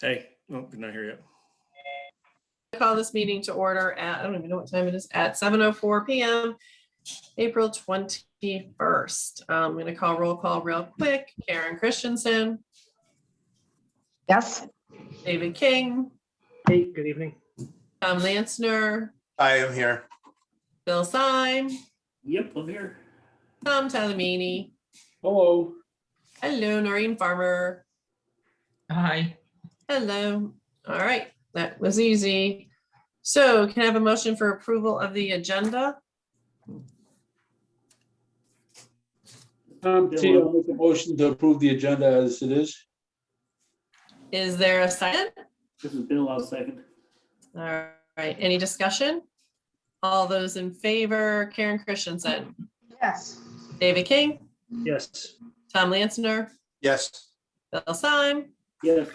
Hey, oh, not here yet. Call this meeting to order at, I don't even know what time it is, at 7:04 PM, April 21st. I'm going to call roll call real quick. Karen Christensen, Yes. David King, Hey, good evening. Tom Lansner, I am here. Bill Syme, Yep, I'm here. Tom Talamini, Hello. hello, Noreen Farmer, Hi. hello. All right, that was easy. So can I have a motion for approval of the agenda? I'll make a motion to approve the agenda as it is. Is there a second? This is Bill, I'll second. All right, any discussion? All those in favor, Karen Christensen, Yes. David King, Yes. Tom Lansner, Yes. Bill Syme, Yes.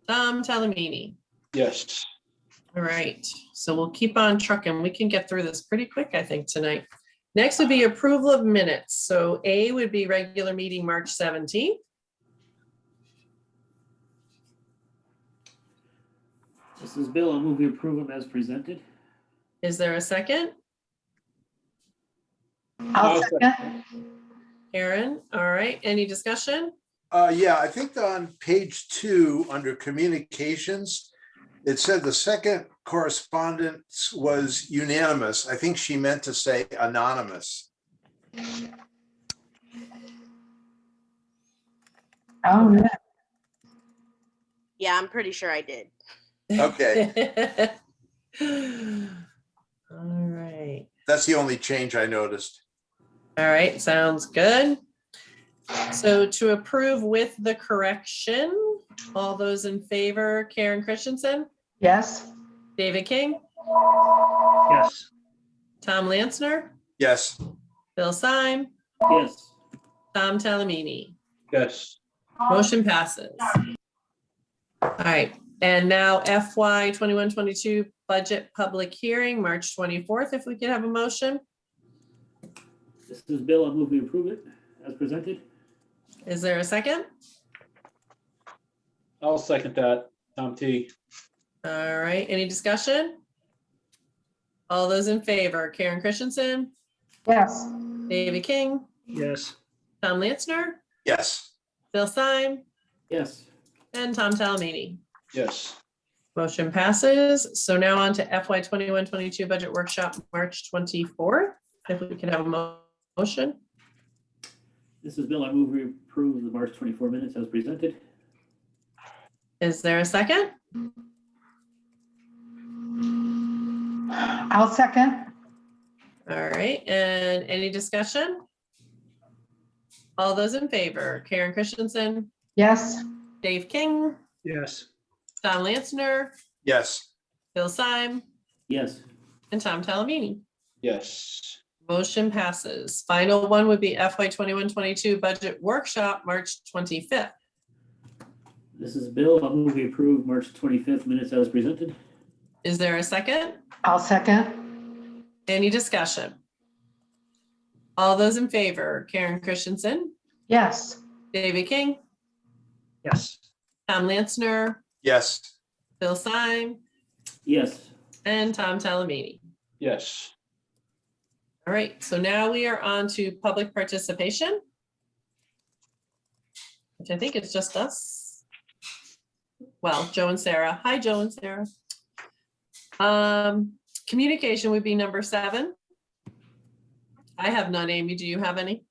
Tom Talamini. Yes. All right, so we'll keep on trucking. We can get through this pretty quick, I think, tonight. Next would be approval of minutes. So A would be regular meeting, March 17th. This is Bill, I'll move we approve them as presented. Is there a second? I'll second. Karen, all right, any discussion? Yeah, I think on page 2, under communications, it said the second correspondence was unanimous. I think she meant to say anonymous. Oh, yeah. Yeah, I'm pretty sure I did. Okay. All right. That's the only change I noticed. All right, sounds good. So to approve with the correction, all those in favor, Karen Christensen, Yes. David King, Yes. Tom Lansner, Yes. Bill Syme, Yes. Tom Talamini. Yes. Motion passes. All right, and now FY 21-22 budget public hearing, March 24th, if we could have a motion. This is Bill, I'll move we approve it as presented. Is there a second? I'll second that. Tom T. All right, any discussion? All those in favor, Karen Christensen, Yes. David King, Yes. Tom Lansner, Yes. Bill Syme, Yes. and Tom Talamini. Yes. Motion passes. So now on to FY 21-22 budget workshop, March 24th. If we can have a motion. This is Bill, I move we approve the March 24 minutes as presented. Is there a second? I'll second. All right, and any discussion? All those in favor, Karen Christensen, Yes. Dave King, Yes. Tom Lansner, Yes. Bill Syme, Yes. and Tom Talamini. Yes. Motion passes. Final one would be FY 21-22 budget workshop, March 25th. This is Bill, I'll move we approve March 25th minutes as presented. Is there a second? I'll second. Any discussion? All those in favor, Karen Christensen, Yes. David King, Yes. Tom Lansner, Yes. Bill Syme, Yes. and Tom Talamini. Yes. All right, so now we are on to public participation, which I think is just us. Well, Joe and Sarah. Hi, Joe and Sarah. Communication would be number 7. I have none. Amy, do you have any?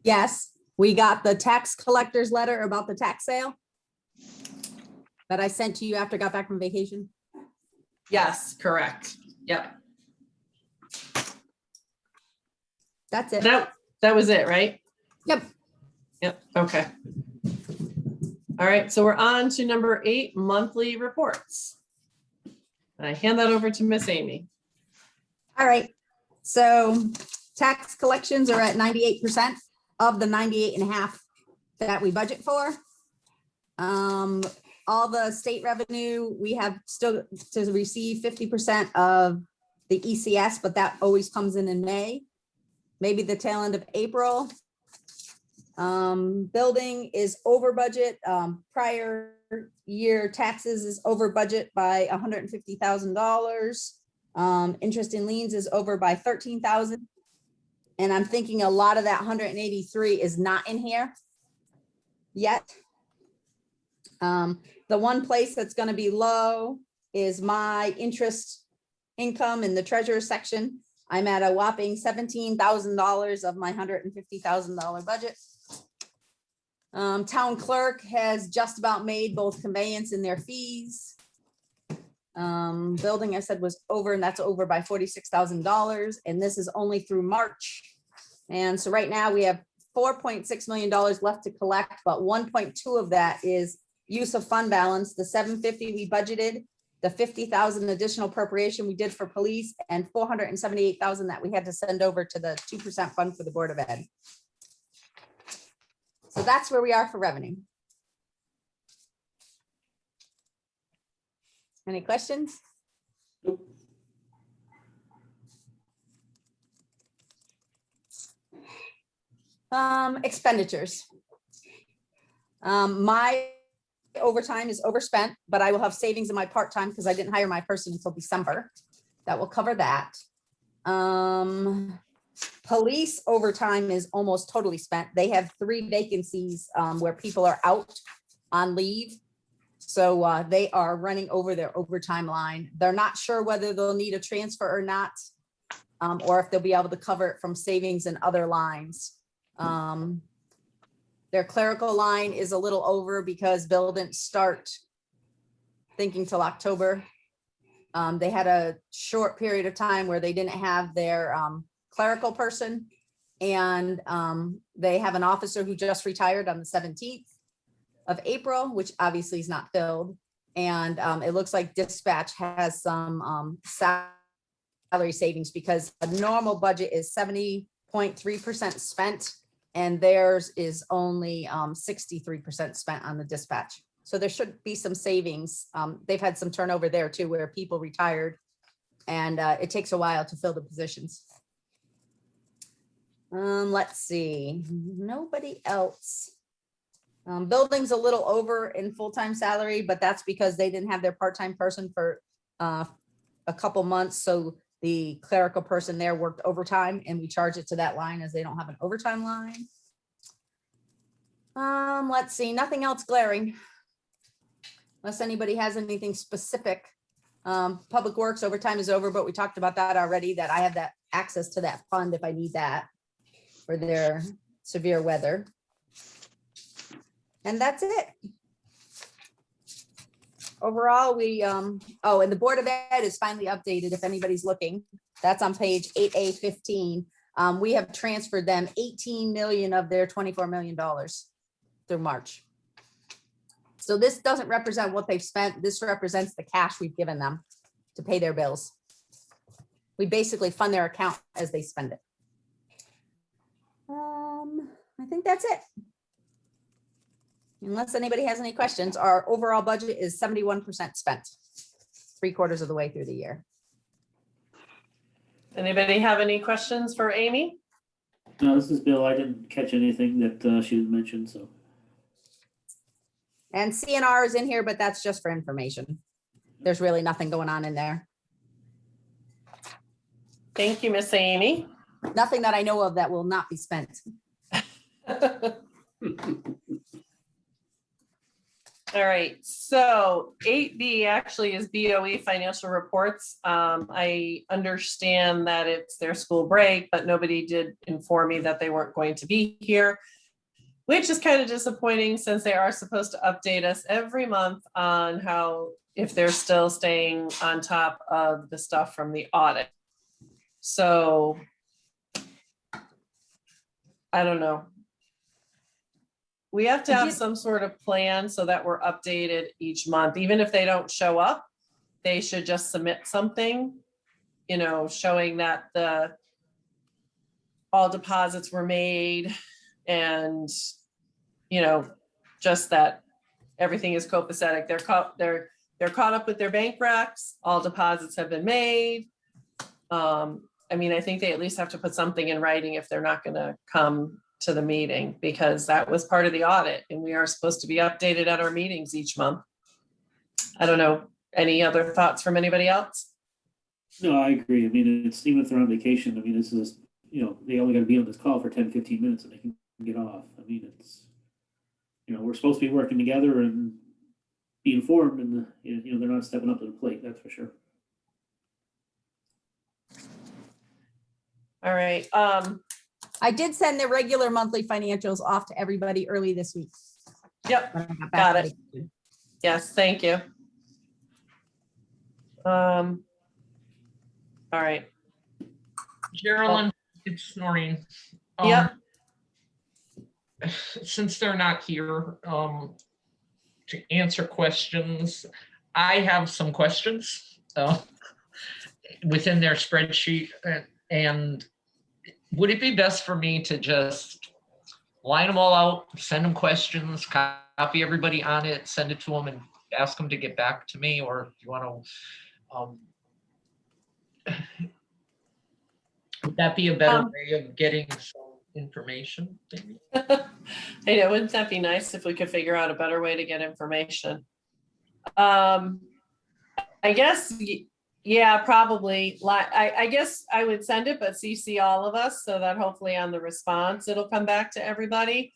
Yes, we got the tax collector's letter about the tax sale that I sent to you after I got back from vacation. Yes, correct. Yep. That's it. That was it, right? Yep. Yep, okay. All right, so we're on to number 8, monthly reports. And I hand that over to Miss Amy. All right. So tax collections are at 98% of the 98.5 that we budget for. All the state revenue, we have still to receive 50% of the ECS, but that always comes in May. Maybe the tail end of April. Building is over budget. Prior year taxes is over budget by $150,000. Interest in liens is over by 13,000. And I'm thinking a lot of that 183 is not in here yet. The one place that's going to be low is my interest income in the treasurer section. I'm at a whopping $17,000 of my $150,000 budget. Town clerk has just about made both conveyance and their fees. Building, I said, was over, and that's over by $46,000, and this is only through March. And so right now we have $4.6 million left to collect, but 1.2 of that is use of fund balance, the 750 we budgeted, the 50,000 additional appropriation we did for police, and 478,000 that we had to send over to the 2% fund for the Board of Ed. So that's where we are for revenue. Any questions? Nope. Expenditures. My overtime is overspent, but I will have savings in my part-time because I didn't hire my person until December. That will cover that. Police overtime is almost totally spent. They have 3 vacancies where people are out on leave. So they are running over their overtime line. They're not sure whether they'll need a transfer or not, or if they'll be able to cover it from savings and other lines. Their clerical line is a little over because Bill didn't start thinking till October. They had a short period of time where they didn't have their clerical person, and they have an officer who just retired on the 17th of April, which obviously is not filled. And it looks like dispatch has some salary savings because a normal budget is 70.3% spent, and theirs is only 63% spent on the dispatch. So there should be some savings. They've had some turnover there too, where people retired, and it takes a while to fill the positions. Let's see, nobody else. Building's a little over in full-time salary, but that's because they didn't have their part-time person for a couple months. So the clerical person there worked overtime, and we charge it to that line as they don't have an overtime line. Let's see, nothing else glaring. Unless anybody has anything specific. Public Works overtime is over, but we talked about that already, that I have that access to that fund if I need that for their severe weather. And that's it. Overall, we, oh, and the Board of Ed is finally updated if anybody's looking. That's on page 8A15. We have transferred them 18 million of their $24 million through March. So this doesn't represent what they've spent. This represents the cash we've given them to pay their bills. We basically fund their account as they spend it. I think that's it. Unless anybody has any questions, our overall budget is 71% spent, 3/4 of the way through the year. Anybody have any questions for Amy? No, this is Bill. I didn't catch anything that she had mentioned, so. And CNR is in here, but that's just for information. There's really nothing going on in there. Thank you, Miss Amy. Nothing that I know of that will not be spent. All right, so 8B actually is BOE financial reports. I understand that it's their school break, but nobody did inform me that they weren't going to be here, which is kind of disappointing since they are supposed to update us every month on how, if they're still staying on top of the stuff from the audit. So I don't know. We have to have some sort of plan so that we're updated each month. Even if they don't show up, they should just submit something, you know, showing that all deposits were made and, you know, just that everything is copacetic. They're caught up with their bank recs. All deposits have been made. I mean, I think they at least have to put something in writing if they're not going to come to the meeting because that was part of the audit and we are supposed to be updated at our meetings each month. I don't know, any other thoughts from anybody else? No, I agree. I mean, it's even if they're on vacation, I mean, this is, they only gotta be on this call for 10, 15 minutes and they can get off. I mean, it's, we're supposed to be working together and be informed and, they're not stepping up to the plate, that's for sure. All right, I did send the regular monthly financials off to everybody early this week. yep, when I got Got back. it. yes, thank you. All right, Geraldine, it's Noreen. Yep. Since they're not here to answer questions, I have some questions within their spreadsheet. And would it be best for me to just line them all out, send them questions, copy everybody on it, send it to them and ask them to get back to me? Or do you want to, would that be a better way of getting some information? Maybe? I know, wouldn't that be nice if we could figure out a better way to get information? I guess, yeah, probably. I guess I would send it, but CC all of us so that hopefully on the response, it'll come back to everybody.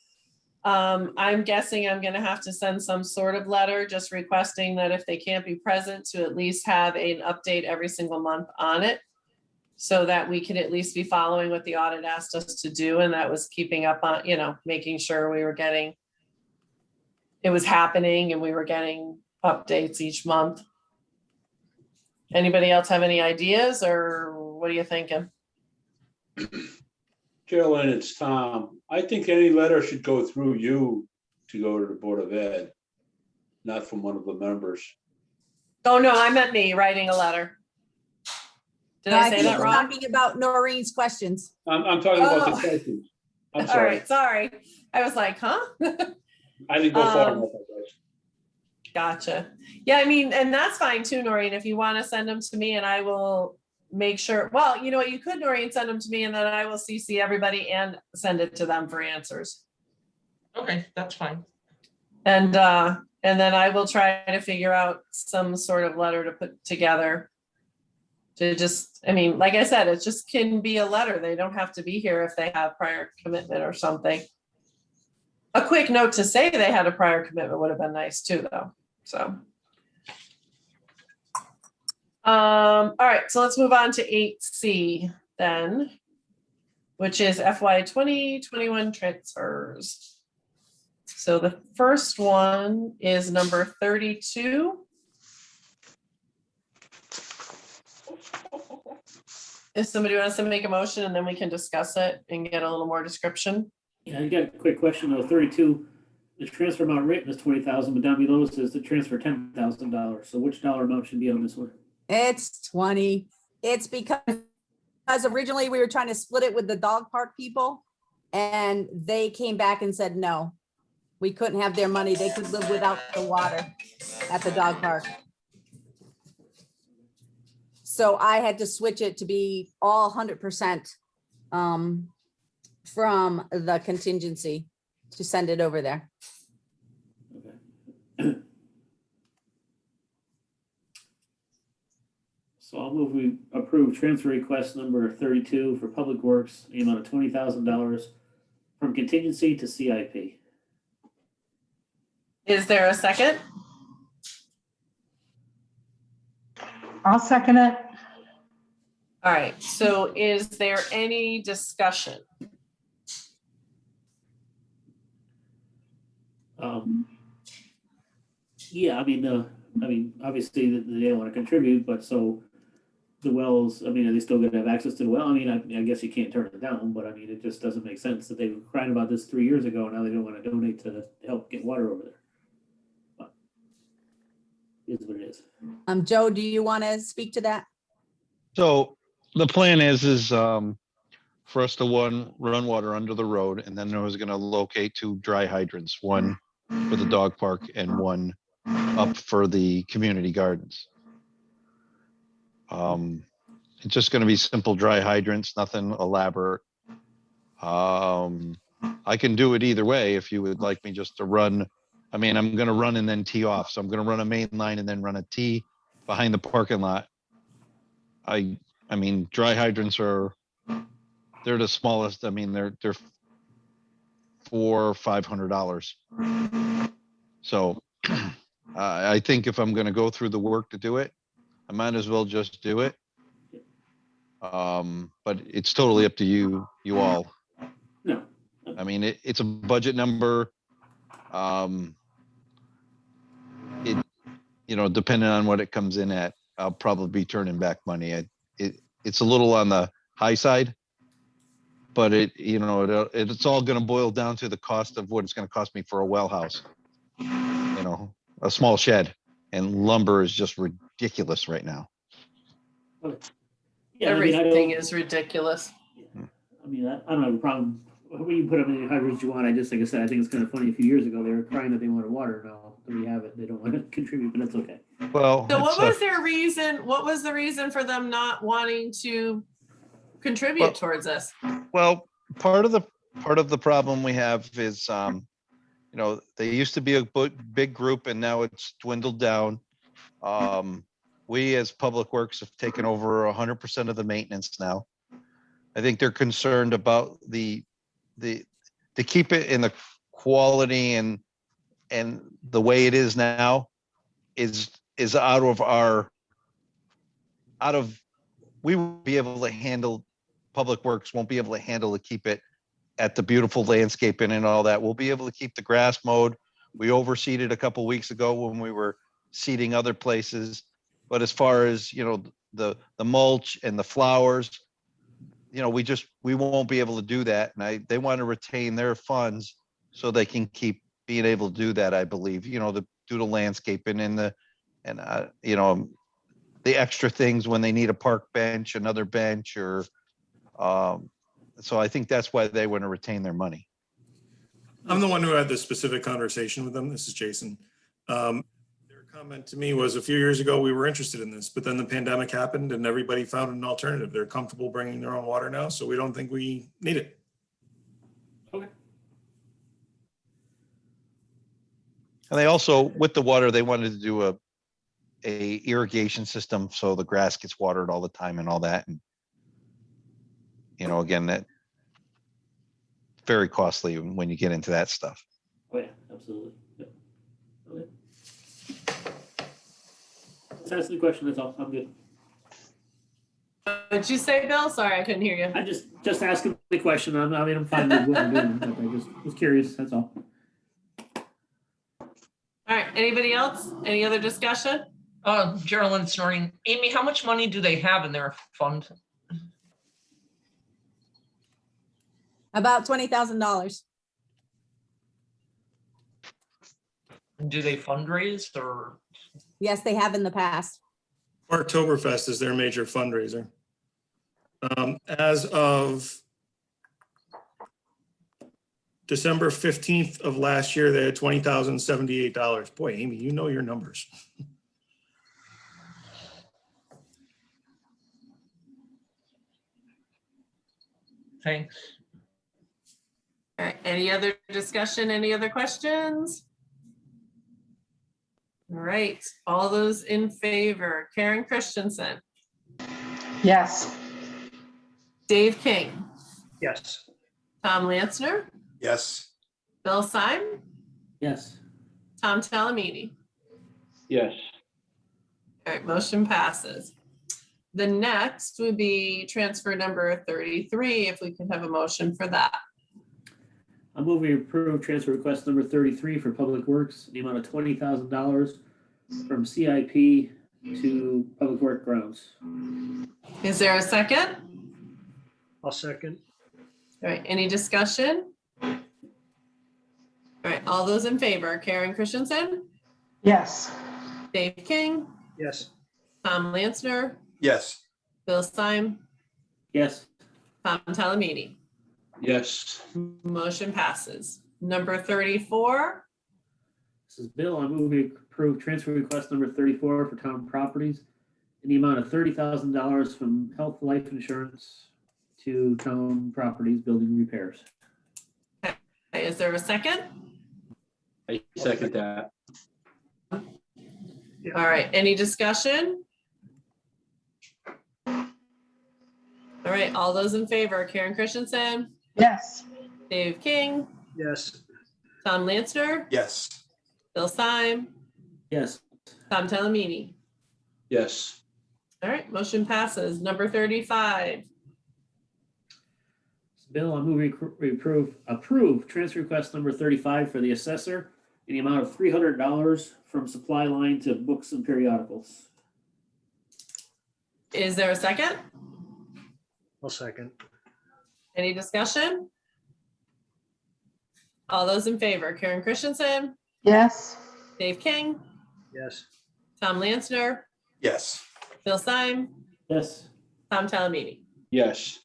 I'm guessing I'm gonna have to send some sort of letter just requesting that if they can't be present, to at least have an update every single month on it, so that we can at least be following what the audit asked us to do, and that was keeping up on, making sure we were getting, it was happening and we were getting updates each month. Anybody else have any ideas, or what are you thinking? Geraldine, it's Tom. I think any letter should go through you to go to the Board of Ed, not from one of the members. Oh, no, I meant me writing a letter. Did I say think that we're wrong? Talking about Noreen's questions. I'm talking about Oh. the questions. I'm All sorry. right, sorry. I was like, huh? I didn't go far Um, enough, I guess. Gotcha. Yeah, I mean, and that's fine too, Noreen, if you want to send them to me and I will make sure, well, you know what, you could, Noreen, send them to me and then I will CC everybody and send it to them for answers. Okay, that's fine. And then I will try to figure out some sort of letter to put together. To just, I mean, like I said, it just can be a letter. They don't have to be here if they have prior commitment or something. A quick note to say they had a prior commitment would have been nice too, though, so. All right, so let's move on to 8C then, which is FY 2021 transfers. So the first one is number 32. If somebody wants to make a motion and then we can discuss it and get a little more description. Yeah, I got a quick question though. 32, the transfer amount written is 20,000, but down below it says the transfer $10,000. So which dollar amount should be on this one? It's 20. It's because originally we were trying to split it with the dog park people and they came back and said, no, we couldn't have their money. They could live without the water at the dog park. So I had to switch it to be all 100% from the contingency to send it over there. Okay. So I'll move we approve transfer request number 32 for Public Works, the amount of $20,000 from contingency to CIP. Is there a second? I'll second it. All right, so is there any discussion? Yeah, I mean, obviously they don't want to contribute, but so the wells, I mean, are they still gonna have access to the well? I mean, I guess you can't turn it down, but I mean, it just doesn't make sense that they were crying about this 3 years ago, and now they don't want to donate to help get water over there. But it is what it is. Joe, do you want to speak to that? So the plan is for us to run water under the road, and then I was gonna locate 2 dry hydrants, one for the dog park and one up for the community gardens. It's just gonna be simple dry hydrants, nothing elaborate. I can do it either way if you would like me just to run. I mean, I'm gonna run and then tee off. So I'm gonna run a main line and then run a tee behind the parking lot. I mean, dry hydrants they're the smallest. I mean, they're $400 or $500. So I think if I'm gonna go through the work to do it, I might as well just do it. But it's totally up to you all. No, I mean, it's a budget number. It, depending on what it comes in at, I'll probably be turning back money. It's a little on the high side, but it's all going to boil down to the cost of what it's going to cost me for a well house. A small shed, and lumber is just ridiculous right now. yeah, I mean, Everything is ridiculous. I mean, I don't have a problem. When you put up any hydrants you want, like I said, I think it's kind of funny. A few years ago, they were crying that they wanted water. Now that we have it, they don't want to contribute, but that's okay. Well, So what it's, was their reason? What was the reason for them not wanting to contribute Well- towards this? well, part of the problem we have is, they used to be a big group and now it's dwindled down. We as Public Works have taken over 100% of the maintenance now. I think they're concerned about to keep it in the quality and the way it is now is we won't be able to handle, Public Works won't be able to handle to keep it at the beautiful landscaping and all that. We'll be able to keep the grass mowed. We overseeded a couple weeks ago when we were seeding other places. But as far as, the mulch and the flowers, we won't be able to do that. And they want to retain their funds so they can keep being able to do that, I believe, to do the landscaping and the extra things when they need a park bench, another bench, or so I think that's why they want to retain their money. I'm the one who had this specific conversation with them. This is Jason. Their comment to me was a few years ago, we were interested in this, but then the pandemic happened and everybody found an alternative. They're comfortable bringing their own water now, so we don't think we need it. Okay. And they also, with the water, they wanted to do a irrigation system so the grass gets watered all the time and all that. And again, that very costly when you get into that stuff. Oh yeah, absolutely. Yep. Okay. Let's ask the question. That's all. I'm good. What'd you say, Bill? Sorry, I couldn't hear you. I just asking the question. I'm fine with what I'm doing, but I just was curious. That's all. All right, anybody else? Any other discussion? Geraldine Snorring, Amy, how much money do they have in their fund? About $20,000. Do they fundraise or? Yes, they have in the past. Oktoberfest is their major fundraiser. As of December 15th of last year, they had $20,078. Boy, Amy, you know your numbers. Thanks. All right, any other discussion? Any other questions? All right, all those in favor, Karen Christensen, Yes. Dave King, Yes. Tom Lansner, Yes. Bill Syme, Yes. Tom Talamini. Yes. All right, motion passes. The next would be transfer number 33, if we could have a motion for that. I'm moving to approve transfer request number 33 for Public Works, in the amount of $20,000 from CIP to Public Work Grounds. Is there a second? I'll second. All right, any discussion? All right, all those in favor, Karen Christensen, Yes. Dave King, Yes. Tom Lansner, Yes. Bill Syme, Yes. Tom Talamini. Yes. Motion passes. Number 34, This is Bill. I'm moving to approve transfer request number 34 for Town Properties in the amount of $30,000 from Health Life Insurance to Town Properties Building Repairs. Is there a second? I second that. All right, any discussion? All right, all those in favor, Karen Christensen, Yes. Dave King, Yes. Tom Lancer, Yes. Bill Syme, Yes. Tom Talamini. Yes. All right, motion passes. Number 35. Bill, I move we approve transfer request number 35 for the assessor in the amount of $300 from supply line to books and periodicals. Is there a second? I'll second. Any discussion? All those in favor, Karen Christensen, Yes. Dave King, Yes. Tom Lancer, Yes. Bill Syme, Yes. Tom Talamini. Yes.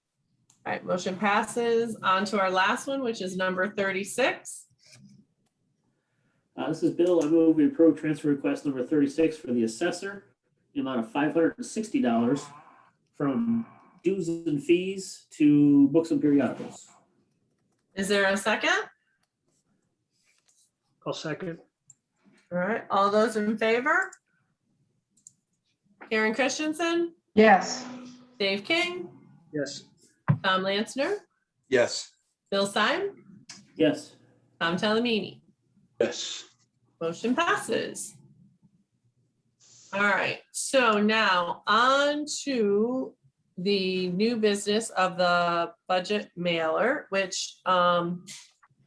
All right, motion passes. On to our last one, which is number 36. This is Bill. I move we approve transfer request number 36 for the assessor, the amount of $560 from dues and fees to books and periodicals. Is there a second? I'll second. All right, all those in favor? Karen Christensen, Yes. Dave King, Yes. Tom Lancer, Yes. Bill Syme, Yes. Tom Talamini. Yes. Motion passes. All right, so now on to the new business of the budget mailer, which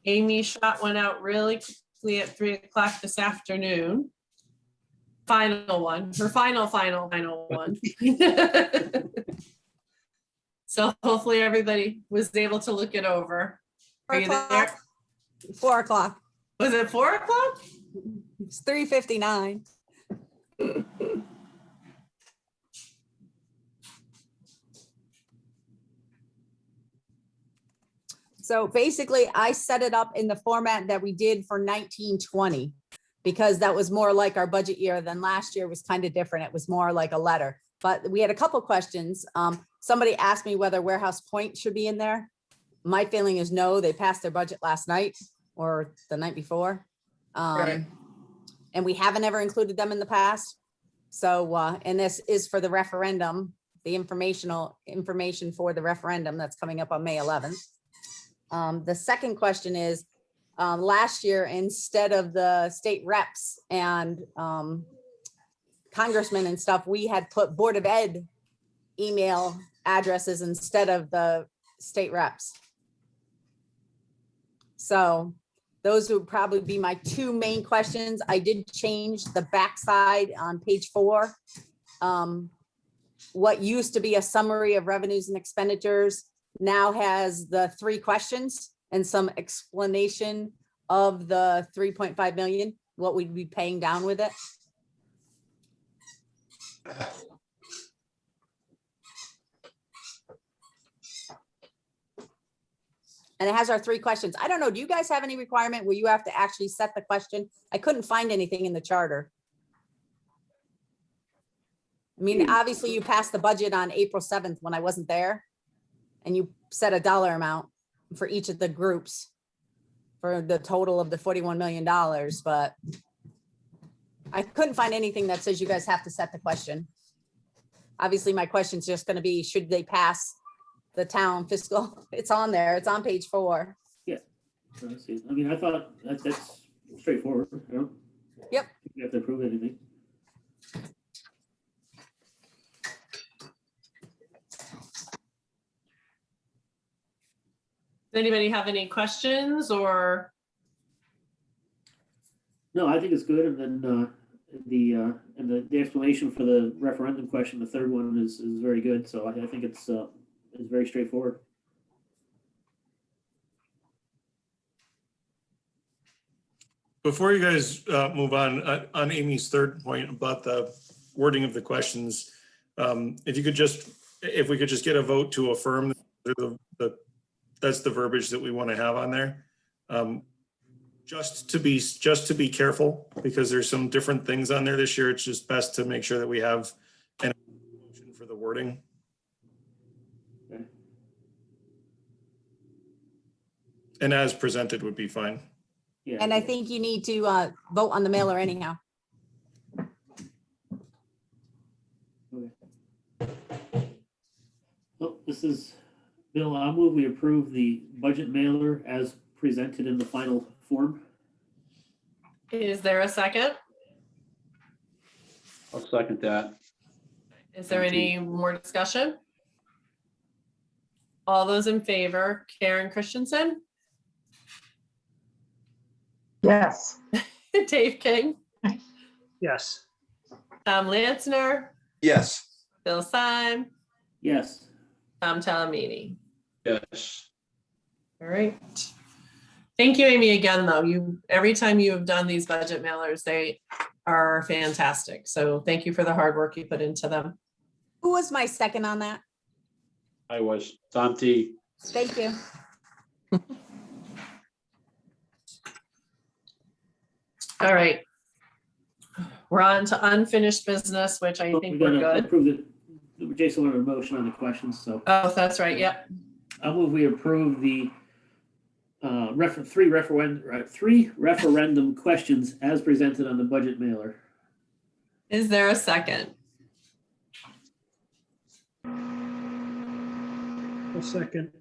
Amy shot one out really quickly at 3 o'clock this afternoon. Final one, her final one. So hopefully everybody was able to look it over. Are you there? 4 o'clock. Was it 4 o'clock? It's 3:59. So basically, I set it up in the format that we did for 1920 because that was more like our budget year than last year was kind of different. It was more like a letter. But we had a couple questions. Somebody asked me whether Warehouse Point should be in there. My feeling is no, they passed their budget last night or the night before. Right. And we haven't ever included them in the past. So, and this is for the referendum, the information for the referendum that's coming up on May 11th. The second question is, last year, instead of the state reps and congressmen and stuff, we had put Board of Ed email addresses instead of the state reps. So those would probably be my two main questions. I did change the backside on page 4. What used to be a summary of revenues and expenditures now has the 3 questions and some explanation of the 3.5 million, what we'd be paying down with it. And it has our 3 questions. I don't know, do you guys have any requirement where you have to actually set the question? I couldn't find anything in the charter. I mean, obviously you passed the budget on April 7th when I wasn't there. And you set a dollar amount for each of the groups for the total of the $41 million, but I couldn't find anything that says you guys have to set the question. Obviously, my question is just going to be, should they pass the town fiscal? It's on there. It's on page 4. Let's see. I mean, I thought that's straightforward. You know? Yep. You have to approve anything. Does anybody have any questions or? No, I think it's good. And then the explanation for the referendum question, the third one is very good. So I think it's very straightforward. Before you guys move on Amy's third point about the wording of the questions, if we could just get a vote to affirm that's the verbiage that we want to have on there. Just to be careful, because there's some different things on there this year. It's just best to make sure that we have an motion for the wording. Okay. And as presented would be fine. Yeah. And I think you need to vote on the mailer anyhow. Well, this is, Bill, I'll move we approve the budget mailer as presented in the final form. Is there a second? I'll second that. Is there any more discussion? All those in favor, Karen Christensen, Yes. Dave King, Yes. Tom Lansner, Yes. Bill Syme, Yes. Tom Talamini. Yes. All right. Thank you, Amy, again, though. Every time you have done these budget mailers, they are fantastic. So thank you for the hard work you put into them. Who was my second on that? I was Tom T. Thank you. All right. We're on to unfinished business, which I Well, think we we're gotta good. approve the, Jason wanted a motion on the questions, so Oh, that's right. Yep. I'll move we approve the three referendum questions as presented on the budget mailer. Is there a second? I'll second.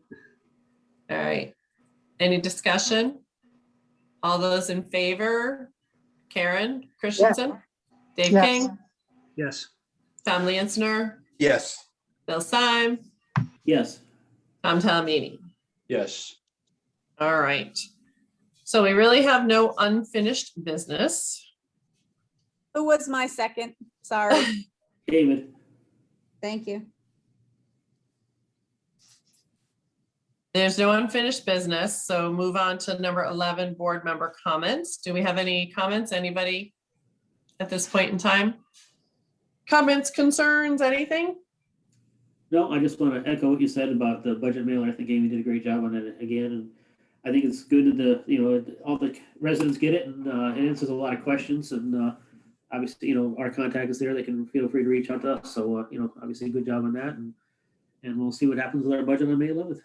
All right. Any discussion? All those in favor? Karen Christensen, Dave Yes. King, Yes. Tom Lansner, Yes. Bill Syme, Yes. Tom Talamini. Yes. All right. So we really have no unfinished business. Who was my second? Sorry. David. Thank you. There's no unfinished business, so move on to number 11, board member comments. Do we have any comments? Anybody at this point in time? Comments, concerns, anything? No, I just want to echo what you said about the budget mailer. I think Amy did a great job on it again, and I think it's good that all the residents get it, and it answers a lot of questions. And obviously, our contact is there. They can feel free to reach out to us. So obviously, good job on that, and we'll see what happens with our budget on May 11th.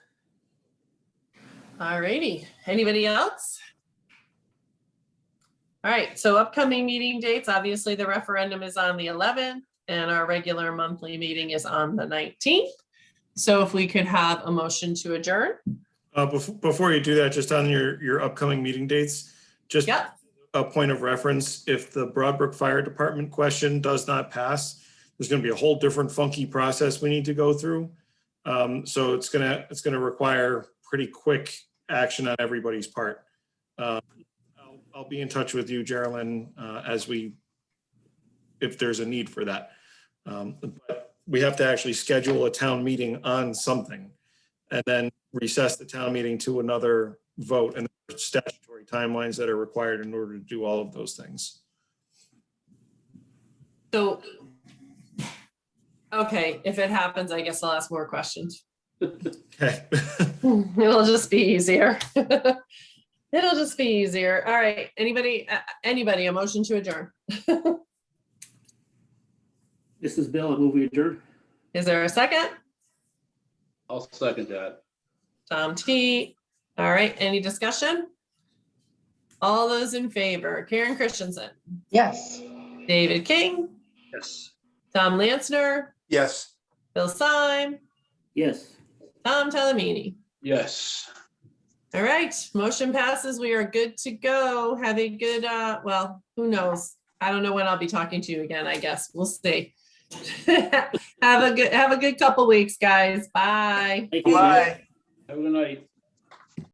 All righty. Anybody else? All right, so upcoming meeting dates, obviously the referendum is on the 11th and our regular monthly meeting is on the 19th. So if we could have a motion to adjourn. Before you do that, just on your upcoming meeting dates, just Yep. a point of reference, if the Broadbrook Fire Department question does not pass, there's gonna be a whole different funky process we need to go through. So it's gonna require pretty quick action on everybody's part. I'll be in touch with you, Geraldine, if there's a need for that. But we have to actually schedule a town meeting on something and then recess the town meeting to another vote, and there's statutory timelines that are required in order to do all of those things. So, okay, if it happens, I guess I'll ask more questions. Okay. It'll just be easier. It'll just be easier. All right, anybody, a motion to adjourn? This is Bill. I move we adjourn. Is there a second? I'll second that. Tom T. All right, any discussion? All those in favor, Karen Christensen, Yes. David King, Yes. Tom Lansner, Yes. Bill Syme, Yes. Tom Talamini. Yes. All right, motion passes. We are good to go. Have a good, well, who knows? I don't know when I'll be talking to you again, I guess. We'll see. Have a good couple weeks, guys. Bye. Thank you. Bye. Have a good night.